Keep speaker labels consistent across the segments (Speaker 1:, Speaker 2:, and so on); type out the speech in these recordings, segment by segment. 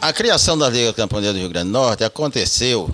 Speaker 1: A criação da Liga Camponesa do Rio Grande do Norte aconteceu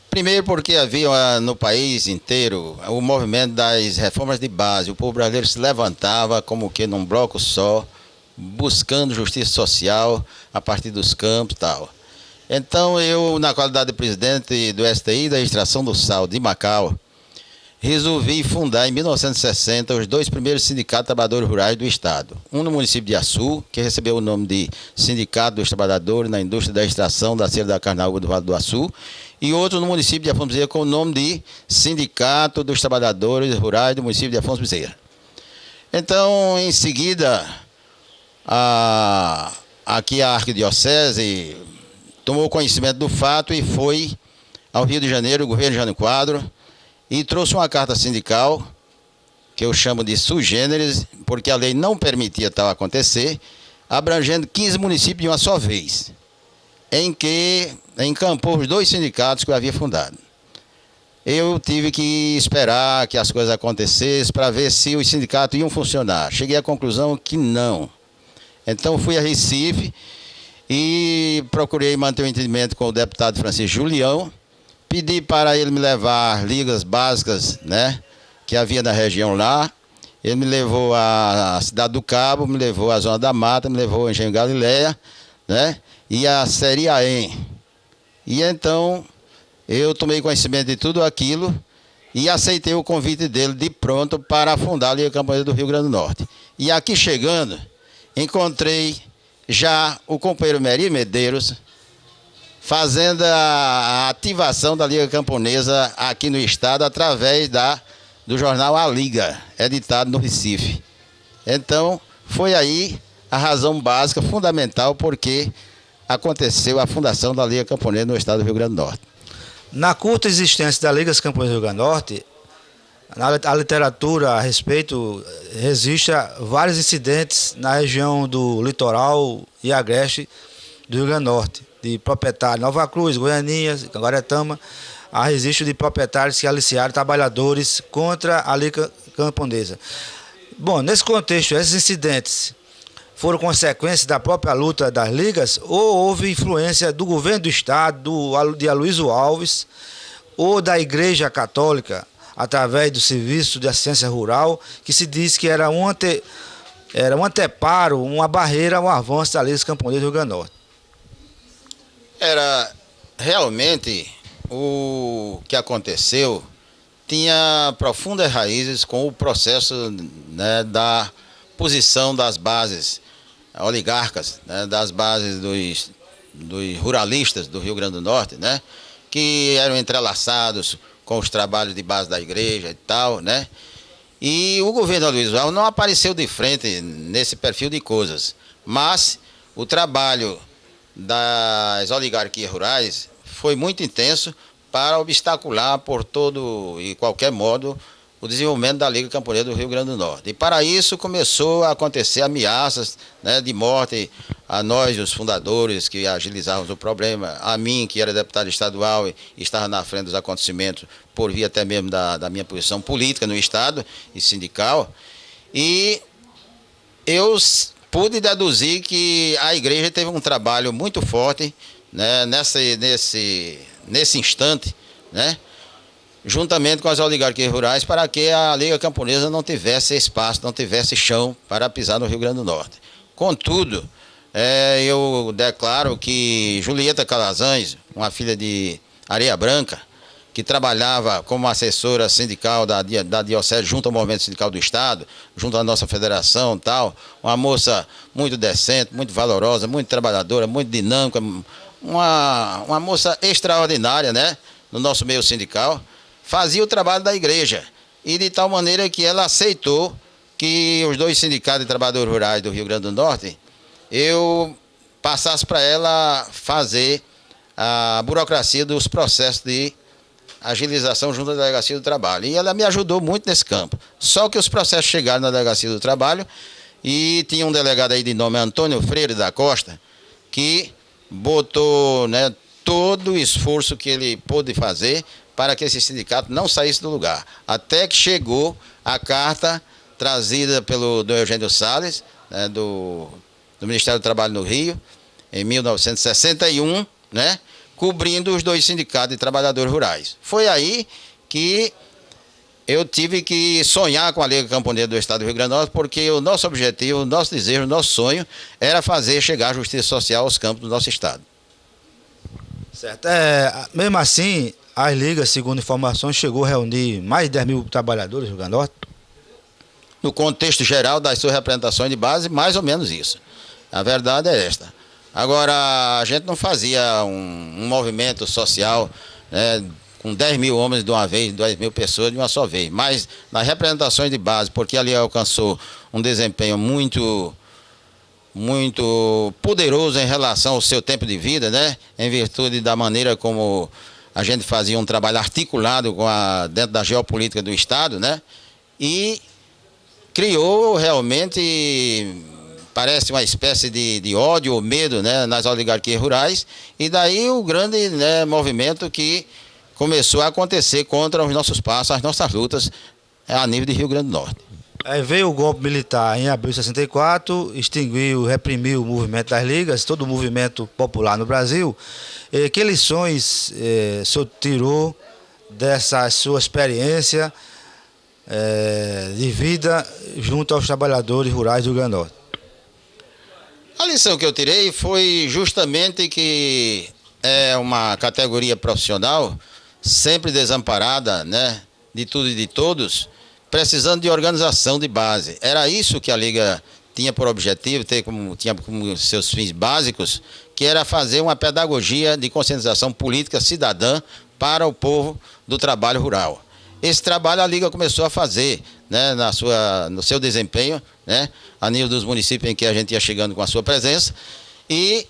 Speaker 1: primeiro porque havia no país inteiro o movimento das reformas de base. O povo brasileiro se levantava como que num bloco só, buscando justiça social a partir dos campos e tal. Então eu, na qualidade de presidente do STI da Extração do Sal de Macau, resolvi fundar em 1960 os dois primeiros sindicatos de trabalhadores rurais do estado. Um no município de Açu, que recebeu o nome de Sindicato dos Trabalhadores na Indústria da Extração da Cera da Carnaúba do Vale do Açu, e outro no município de Afonso Bezerra com o nome de Sindicato dos Trabalhadores Rurais do município de Afonso Bezerra. Então, em seguida, aqui a Arquidiocese tomou conhecimento do fato e foi ao Rio de Janeiro, o governo Jânio Quadros, e trouxe uma carta sindical, que eu chamo de sui generis, porque a lei não permitia tal acontecer, abrangendo 15 municípios de uma só vez, em que encampou os dois sindicatos que eu havia fundado. Eu tive que esperar que as coisas acontecessem para ver se os sindicatos iam funcionar. Cheguei à conclusão que não. Então fui a Recife e procurei manter o entendimento com o deputado Francisco Julião, pedi para ele me levar ligas básicas, né, que havia na região lá. Ele me levou à Cidade do Cabo, me levou à Zona da Mata, me levou ao Engenho Galileia, né, e a Seriaém. E então eu tomei conhecimento de tudo aquilo e aceitei o convite dele de pronto para fundar a Liga Camponesa do Rio Grande do Norte. E aqui chegando, encontrei já o companheiro Meri Medeiros, fazendo a ativação da Liga Camponesa aqui no estado através do jornal A Liga, editado no Recife. Então, foi aí a razão básica, fundamental, porque aconteceu a fundação da Liga Camponesa no estado do Rio Grande do Norte.
Speaker 2: Na curta existência da Liga Camponesa do Rio Grande do Norte, a literatura a respeito registra vários incidentes na região do litoral e agreste do Rio Grande do Norte, de proprietários Nova Cruz, Goianinha, Guaretama, há registro de proprietários que aliciaram trabalhadores contra a Liga Camponesa. Bom, nesse contexto, esses incidentes foram consequências da própria luta das ligas ou houve influência do governo do estado, de Aloysio Alves, ou da Igreja Católica, através do Serviço de Assistência Rural, que se diz que era um anteparo, uma barreira ao avanço da Liga Camponesa do Rio Grande do Norte?
Speaker 1: Era realmente o que aconteceu tinha profundas raízes com o processo, né, da posição das bases oligarcas, né, das bases dos ruralistas do Rio Grande do Norte, né, que eram entrelaçados com os trabalhos de base da igreja e tal, né? E o governo Aloysio Alves não apareceu de frente nesse perfil de coisas, mas o trabalho das oligarquias rurais foi muito intenso para obstacular por todo e qualquer modo o desenvolvimento da Liga Camponesa do Rio Grande do Norte. E para isso começou a acontecer ameaças, né, de morte a nós, os fundadores, que agilizávamos o problema, a mim, que era deputado estadual e estava na frente dos acontecimentos, por via até mesmo da minha posição política no estado e sindical. E eu pude deduzir que a igreja teve um trabalho muito forte, né, nesse instante, né, juntamente com as oligarquias rurais, para que a Liga Camponesa não tivesse espaço, não tivesse chão para pisar no Rio Grande do Norte. Contudo, eu declaro que Julieta Calazans, uma filha de Areia Branca, que trabalhava como assessora sindical da Diocese junto ao Movimento Sindical do Estado, junto à nossa federação e tal, uma moça muito decente, muito valorosa, muito trabalhadora, muito dinâmica, uma moça extraordinária, né, no nosso meio sindical, fazia o trabalho da igreja, e de tal maneira que ela aceitou que os dois sindicatos de trabalhadores rurais do Rio Grande do Norte, eu passasse para ela fazer a burocracia dos processos de agilização junto à Delegacia do Trabalho. E ela me ajudou muito nesse campo. Só que os processos chegaram na Delegacia do Trabalho e tinha um delegado aí de nome Antônio Freire da Costa, que botou, né, todo o esforço que ele pôde fazer para que esse sindicato não saísse do lugar. Até que chegou a carta trazida do Eugênio Salles, né, do Ministério do Trabalho no Rio, em 1961, né, cobrindo os 2 sindicatos de trabalhadores rurais. Foi aí que eu tive que sonhar com a Liga Camponesa do Estado do Rio Grande do Norte, porque o nosso objetivo, o nosso desejo, o nosso sonho era fazer chegar a justiça social aos campos do nosso estado.
Speaker 2: Certo. Mesmo assim, as ligas, segundo informações, chegou a reunir mais de 10 mil trabalhadores do Rio Grande do Norte?
Speaker 1: No contexto geral das suas representações de base, mais ou menos isso. A verdade é esta. Agora, a gente não fazia um movimento social, né, com 10 mil homens de uma vez, 10 mil pessoas de uma só vez. Mas nas representações de base, porque ali alcançou um desempenho muito poderoso em relação ao seu tempo de vida, né, em virtude da maneira como a gente fazia um trabalho articulado dentro da geopolítica do Estado, né, e criou realmente, parece uma espécie de ódio ou medo, né, nas oligarquias rurais, e daí o grande, né, movimento que começou a acontecer contra os nossos passos, as nossas lutas a nível de Rio Grande do Norte.
Speaker 2: Aí veio o golpe militar em abril de 64, extinguiu, reprimiu o movimento das ligas, todo o movimento popular no Brasil. Que lições o senhor tirou dessa sua experiência de vida junto aos trabalhadores rurais do Rio Grande do Norte?
Speaker 1: A lição que eu tirei foi justamente que é uma categoria profissional sempre desamparada, né, de tudo e de todos, precisando de organização de base. Era isso que a Liga tinha por objetivo, tinha como seus fins básicos, que era fazer uma pedagogia de conscientização política cidadã para o povo do trabalho rural. Esse trabalho a Liga começou a fazer, né, no seu desempenho, né, a nível dos municípios em que a gente ia chegando com a sua presença, e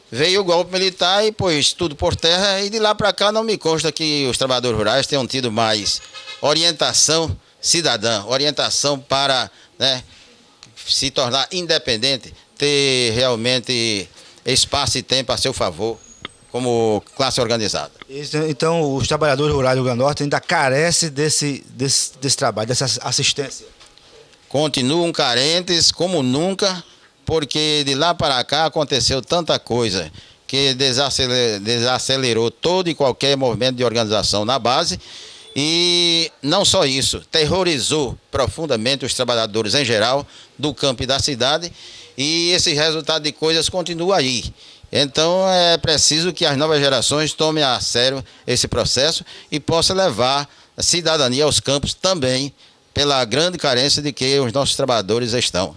Speaker 1: veio o golpe militar e pôs tudo por terra, e de lá para cá não me consta que os trabalhadores rurais tenham tido mais orientação cidadã, orientação para, né, se tornar independente, ter realmente espaço e tempo a seu favor como classe organizada.
Speaker 2: Então, os trabalhadores rurais do Rio Grande do Norte ainda carecem desse trabalho, dessa assistência?
Speaker 1: Continuam carentes como nunca, porque de lá para cá aconteceu tanta coisa que desacelerou todo e qualquer movimento de organização na base. E não só isso, terrorizou profundamente os trabalhadores em geral do campo e da cidade, e esse resultado de coisas continua aí. Então é preciso que as novas gerações tomem a sério esse processo e possam levar a cidadania aos campos também, pela grande carência de que os nossos trabalhadores estão.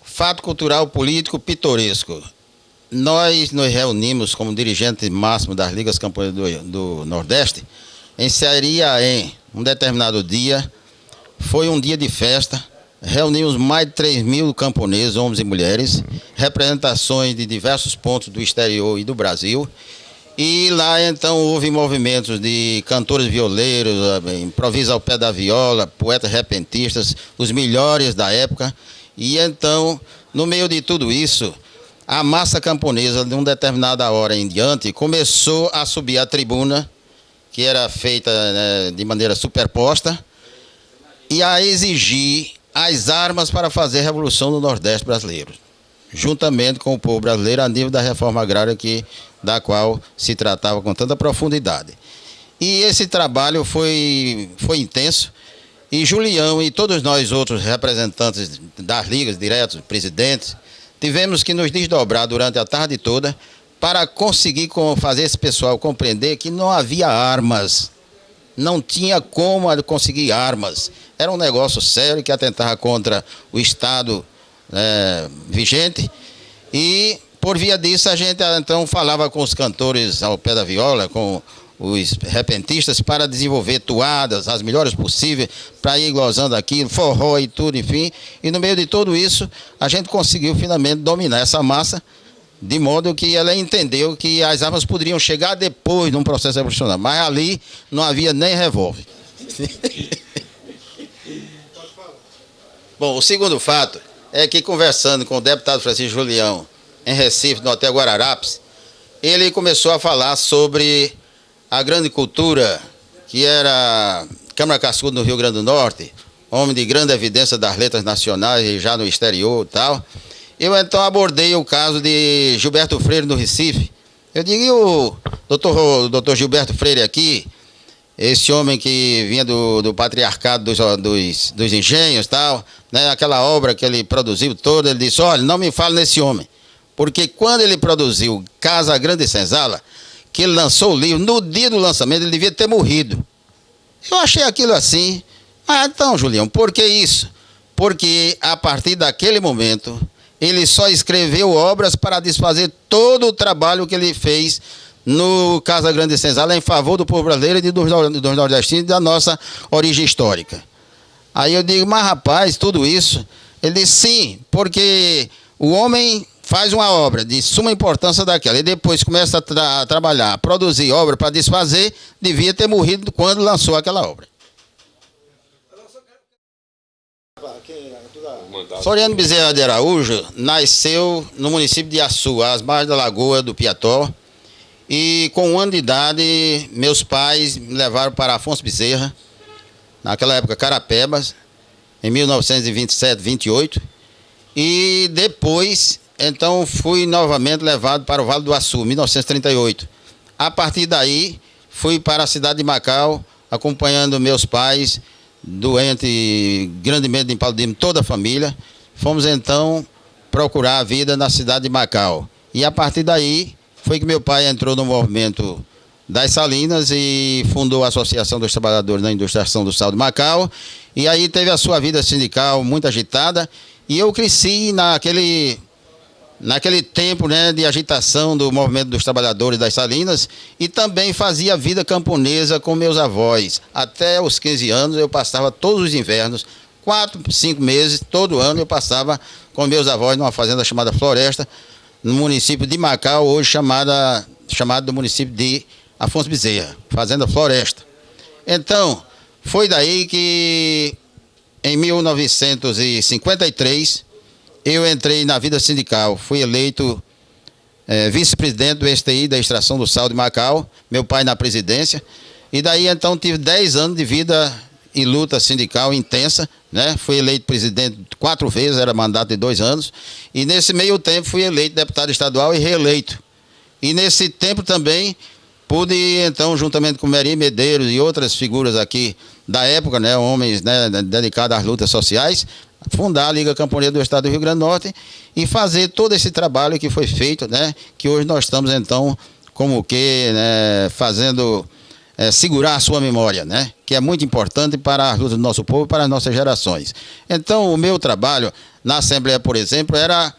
Speaker 1: Fato cultural político pitoresco. Nós nos reunimos como dirigente máximo das Ligas Camponesas do Nordeste em um determinado dia, foi um dia de festa, reunimos mais de 3 mil camponeses, homens e mulheres, representações de diversos pontos do exterior e do Brasil, e lá então houve movimentos de cantores violeiros, improviso ao pé da viola, poetas repentistas, os melhores da época, e então, no meio de tudo isso, a massa camponesa, de uma determinada hora em diante, começou a subir a tribuna, que era feita, né, de maneira superposta, e a exigir as armas para fazer a revolução do Nordeste brasileiro, juntamente com o povo brasileiro, a nível da reforma agrária da qual se tratava com tanta profundidade. E esse trabalho foi intenso, e Julião e todos nós outros representantes das ligas, diretos, presidentes, tivemos que nos desdobrar durante a tarde toda para conseguir fazer esse pessoal compreender que não havia armas, não tinha como conseguir armas. Era um negócio sério que atentava contra o Estado vigente, e por via disso a gente então falava com os cantores ao pé da viola, com os repentistas, para desenvolver toadas, as melhores possíveis, para ir glosando aquilo, forró e tudo, enfim. E no meio de tudo isso, a gente conseguiu finalmente dominar essa massa, de modo que ela entendeu que as armas poderiam chegar depois de um processo revolucionário, mas ali não havia nem revólver. Bom, o segundo fato é que, conversando com o deputado Francisco Julião, em Recife, no Hotel Guararapes, ele começou a falar sobre a grande cultura, que era Câmara Cascudo no Rio Grande do Norte, homem de grande evidência das letras nacionais e já no exterior e tal. eu então abordei o caso de Gilberto Freire no Recife. Eu digo, e o doutor Gilberto Freire aqui, esse homem que vinha do patriarcado dos engenhos e tal, né, aquela obra que ele produziu toda, ele disse, olha, não me fale nesse homem, porque quando ele produziu Casa Grande e Senzala, que ele lançou o livro, no dia do lançamento ele devia ter morrido. Eu achei aquilo assim, então, Julião, por que isso? Porque a partir daquele momento, ele só escreveu obras para desfazer todo o trabalho que ele fez no Casa Grande e Senzala em favor do povo brasileiro e dos nordestinos e da nossa origem histórica. Aí eu digo, mas rapaz, tudo isso? Ele disse, sim, porque o homem faz uma obra de suma importância daquela e depois começa a trabalhar, a produzir obra para desfazer, devia ter morrido quando lançou aquela obra. Floriano Bezerra de Araújo nasceu no município de Açu, às margens da Lagoa do Piató. E com 1 ano de idade, meus pais me levaram para Afonso Bezerra, naquela época Carapebas, em 1927, 28. E depois, então, fui novamente levado para o Vale do Açu, 1938. A partir daí, fui para a cidade de Macau, acompanhando meus pais, doente grandemente de paludismo, toda a família. Fomos então procurar a vida na cidade de Macau. E a partir daí foi que meu pai entrou no movimento das Salinas e fundou a Associação dos Trabalhadores da Industriação do Sal de Macau. E aí teve a sua vida sindical muito agitada. E eu cresci naquele tempo, né, de agitação do movimento dos trabalhadores das Salinas e também fazia vida camponesa com meus avós. Até os 15 anos eu passava todos os invernos, 4, 5 meses, todo ano eu passava com meus avós numa fazenda chamada Floresta, no município de Macau, hoje chamado do município de Afonso Bezerra, Fazenda Floresta. Então, foi daí que em 1953 eu entrei na vida sindical, fui eleito vice-presidente do STI da Extração do Sal de Macau, meu pai na presidência, e daí então tive 10 anos de vida e luta sindical intensa, né? Fui eleito presidente 4 vezes, era mandato de 2 anos, e nesse meio tempo fui eleito deputado estadual e reeleito. E nesse tempo também pude, então, juntamente com Meri Medeiros e outras figuras aqui da época, né, homens, né, dedicados às lutas sociais, fundar a Liga Camponesa do Estado do Rio Grande do Norte e fazer todo esse trabalho que foi feito, né, que hoje nós estamos, então, como que, né, fazendo segurar a sua memória, né, que é muito importante para as lutas do nosso povo e para as nossas gerações. Então, o meu trabalho na Assembleia, por exemplo, era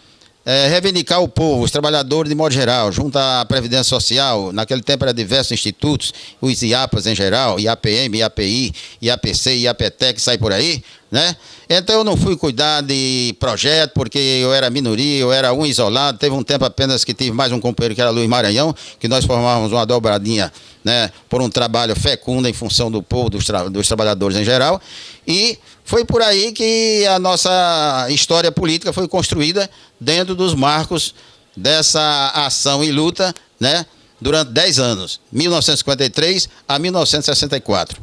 Speaker 1: reivindicar o povo, os trabalhadores de modo geral, junto à Previdência Social. Naquele tempo eram diversos institutos, os IAPAs em geral, IAPM, IAPI, IAPC, IAPTEC, sai por aí, né? Então eu não fui cuidar de projeto, porque eu era minoria, eu era um isolado. Teve um tempo apenas que tive mais um companheiro, que era Luiz Maranhão, que nós formávamos uma dobradinha, né, por um trabalho fecundo em função do povo, dos trabalhadores em geral. E foi por aí que a nossa história política foi construída dentro dos marcos dessa ação e luta, né, durante 10 anos, 1953 a 1964.